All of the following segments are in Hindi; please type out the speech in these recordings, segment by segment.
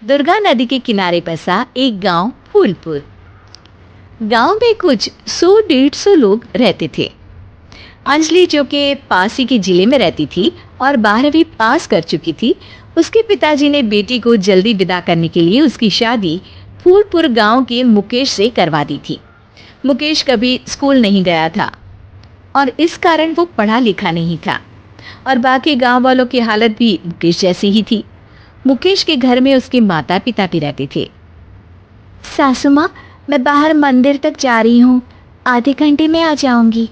दुर्गा नदी के किनारे बसा एक गांव फूलपुर। गांव में कुछ 100-150 लोग रहते थे। अंजलि, जो कि पास ही के जिले में रहती थी और 12वीं पास कर चुकी थी, उसके पिताजी ने बेटी को जल्दी विदा करने के लिए उसकी शादी फूलपुर गांव के मुकेश से करवा दी थी। मुकेश कभी स्कूल नहीं गया था और इस कारण वो पढ़ा लिखा नहीं था और बाकी गांव वालों की हालत भी मुकेश जैसी ही थी। मुकेश के घर में उसके माता पिता भी रहते थे। सासू माँ, मैं बाहर मंदिर तक जा रही हूँ, आधे घंटे में आ जाऊंगी।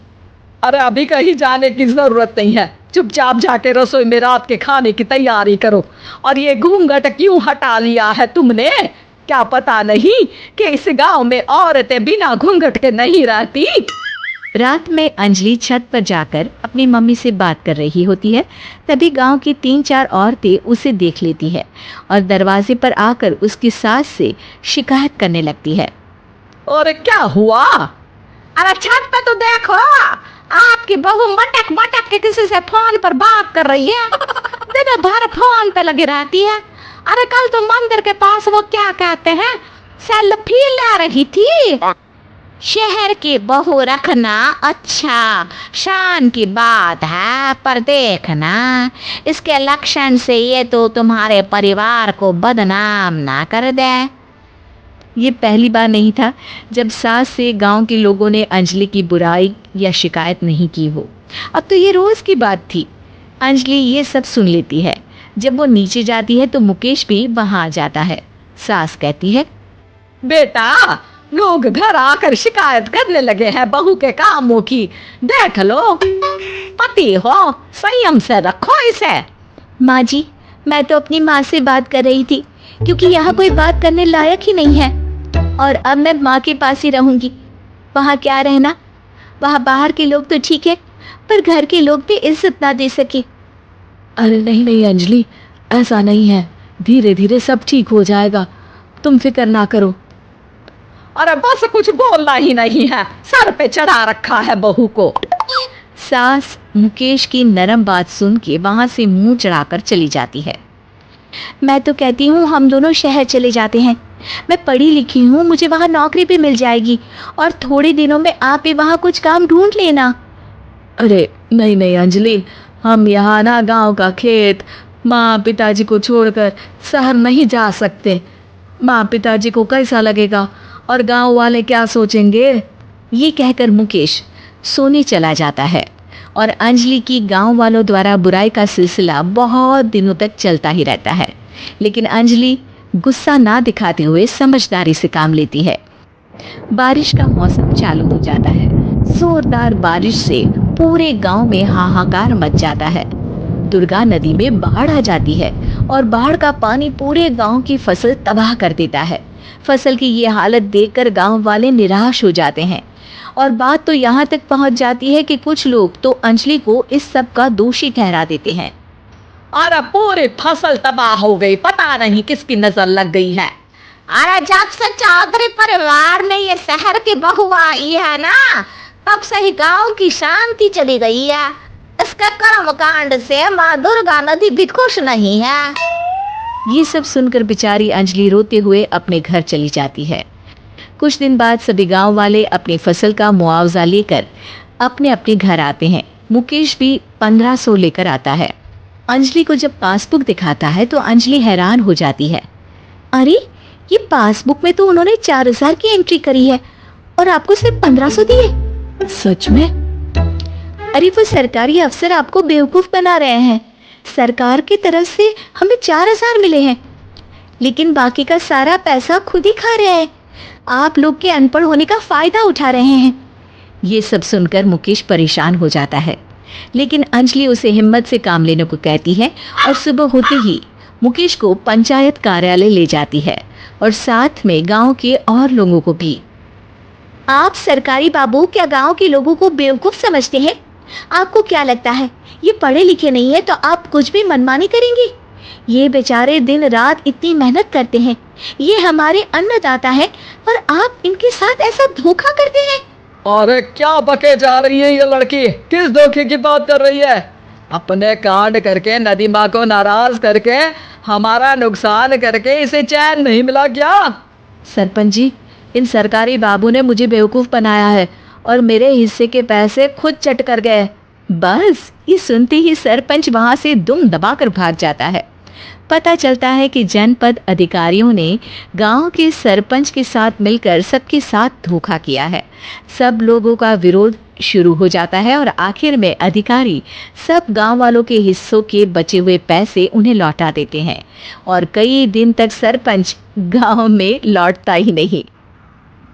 अरे अभी कहीं जाने की जरूरत नहीं है, चुपचाप जाके रसोई में रात के खाने की तैयारी करो। और ये घूंघट क्यों हटा लिया है तुमने? क्या पता नहीं कि इस गांव में औरतें बिना घूंघट के नहीं रहती? रात में अंजलि छत पर जाकर अपनी मम्मी से बात कर रही होती है। तभी गांव की 3-4 औरतें उसे देख लेती है और दरवाजे पर आकर उसकी सास से शिकायत करने लगती है। और क्या हुआ? अरे छत पे तो देखो, आपकी बहू मटक मटक के किसी से फोन पर बात कर रही है। दिन भर फोन पे लगी रहती है। अरे कल तो मंदिर के पास वो क्या कहते हैं, सेल्फी ले रही थी। शहर की बहू रखना अच्छा शान की बात है, पर देखना इसके लक्षण से ये तो तुम्हारे परिवार को बदनाम ना कर दे। ये पहली बार नहीं था जब सास से गांव के लोगों ने अंजलि की बुराई या शिकायत नहीं की हो। अब तो ये रोज की बात थी। अंजलि ये सब सुन लेती है। जब वो नीचे जाती है तो मुकेश भी वहां आ जाता है। सास कहती है, बेटा, लोग घर आकर शिकायत करने लगे हैं बहू के कामों की। देख लो, पति हो, संयम से रखो इसे। माँ जी, मैं तो अपनी माँ से बात कर रही थी क्योंकि यहाँ कोई बात करने लायक ही नहीं है और अब मैं माँ के पास ही रहूंगी। वहाँ क्या रहना, वहाँ बाहर के लोग तो ठीक है पर घर के लोग भी इज्जत ना दे सके। अरे नहीं नहीं अंजलि, ऐसा नहीं है, धीरे धीरे सब ठीक हो जाएगा, तुम फिक्र ना करो। अरे बस कुछ बोलना ही नहीं है, सर पे चढ़ा रखा है बहू को। सास मुकेश की नरम बात सुन के वहां से मुंह चढ़ाकर चली जाती है। मैं तो कहती हूँ हम दोनों शहर चले जाते हैं। मैं पढ़ी लिखी हूँ, मुझे वहाँ नौकरी भी मिल जाएगी और थोड़े दिनों में आप भी वहाँ कुछ काम ढूंढ लेना। अरे नहीं नहीं अंजलि, हम यहाँ ना गांव का खेत, माँ पिताजी को छोड़कर शहर नहीं जा सकते। माँ पिताजी को कैसा लगेगा और गांव वाले क्या सोचेंगे? ये कहकर मुकेश सोने चला जाता है और अंजलि की गांव वालों द्वारा बुराई का सिलसिला बहुत दिनों तक चलता ही रहता है। लेकिन अंजलि गुस्सा ना दिखाते हुए समझदारी से काम लेती है। बारिश का मौसम चालू हो जाता है। जोरदार बारिश से पूरे गांव में हाहाकार मच जाता है। दुर्गा नदी में बाढ़ आ जाती है और बाढ़ का पानी पूरे गांव की फसल तबाह कर देता है। फसल की ये हालत देखकर गांव वाले निराश हो जाते हैं और बात तो यहाँ तक पहुँच जाती है कि कुछ लोग तो अंजलि को इस सब का दोषी ठहरा देते हैं। अरे पूरी फसल तबाह हो गई, पता नहीं किसकी नजर लग गई है। अरे जब से चौधरी परिवार में ये शहर की बहू आई है ना, तब से ही गांव की शांति चली गई है। इसके कर्म कांड से माँ दुर्गा नदी भी खुश नहीं है। ये सब सुनकर बेचारी अंजलि रोते हुए अपने घर चली जाती है। कुछ दिन बाद सभी गांव वाले अपनी फसल का मुआवजा लेकर अपने अपने घर आते हैं। मुकेश भी 1500 लेकर आता है। अंजलि को जब पासबुक दिखाता है तो अंजलि हैरान हो जाती है। अरे, ये पासबुक में तो उन्होंने 4000 की एंट्री करी है और आपको सिर्फ 1500 दिए। सच में? अरे वो सरकारी अफसर आपको बेवकूफ बना रहे हैं। सरकार की तरफ से हमें 4000 मिले हैं लेकिन बाकी का सारा पैसा खुद ही खा रहे हैं। आप लोग के अनपढ़ होने का फायदा उठा रहे हैं। ये सब सुनकर मुकेश परेशान हो जाता है लेकिन अंजलि उसे हिम्मत से काम लेने को कहती है और सुबह होते ही मुकेश को पंचायत कार्यालय ले जाती है और साथ में गांव के और लोगों को भी। आप सरकारी बाबू क्या गांव के लोगों को बेवकूफ समझते हैं? आपको क्या लगता है ये पढ़े लिखे नहीं है तो आप कुछ भी मनमानी करेंगे? ये बेचारे दिन रात इतनी मेहनत करते हैं, ये हमारे अन्नदाता है और आप इनके साथ ऐसा धोखा करते हैं। अरे क्या बके जा रही है ये लड़की, किस धोखे की बात कर रही है? अपने कांड करके नदी माँ को नाराज करके हमारा नुकसान करके इसे चैन नहीं मिला क्या? सरपंच जी, इन सरकारी बाबू ने मुझे बेवकूफ़ बनाया है और मेरे हिस्से के पैसे खुद चट कर गए। बस ये सुनते ही सरपंच वहां से दुम दबाकर भाग जाता है। पता चलता है कि जनपद अधिकारियों ने गांव के सरपंच के साथ मिलकर सबके साथ धोखा किया है। सब लोगों का विरोध शुरू हो जाता है और आखिर में अधिकारी सब गांव वालों के हिस्सों के बचे हुए पैसे उन्हें लौटा देते हैं और कई दिन तक सरपंच गांव में लौटता ही नहीं।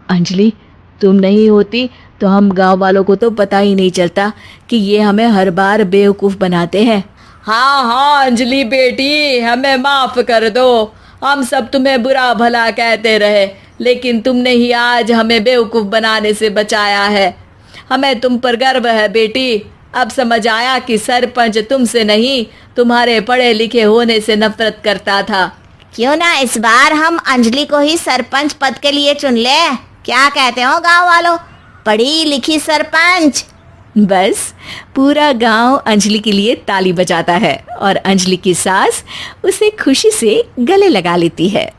अंजलि, तुम नहीं होती तो हम गांव वालों को तो पता ही नहीं चलता कि ये हमें हर बार बेवकूफ़ बनाते हैं। हाँ हाँ अंजलि बेटी, हमें माफ कर दो। हम सब तुम्हें बुरा भला कहते रहे, लेकिन तुमने ही आज हमें बेवकूफ बनाने से बचाया है। हमें तुम पर गर्व है बेटी। अब समझ आया कि सरपंच तुमसे नहीं, तुम्हारे पढ़े लिखे होने से नफरत करता था। क्यों ना इस बार हम अंजलि को ही सरपंच पद के लिए चुन ले? क्या कहते हो गांव वालों? पढ़ी लिखी सरपंच। बस पूरा गांव अंजलि के लिए ताली बजाता है और अंजलि की सास उसे खुशी से गले लगा लेती है।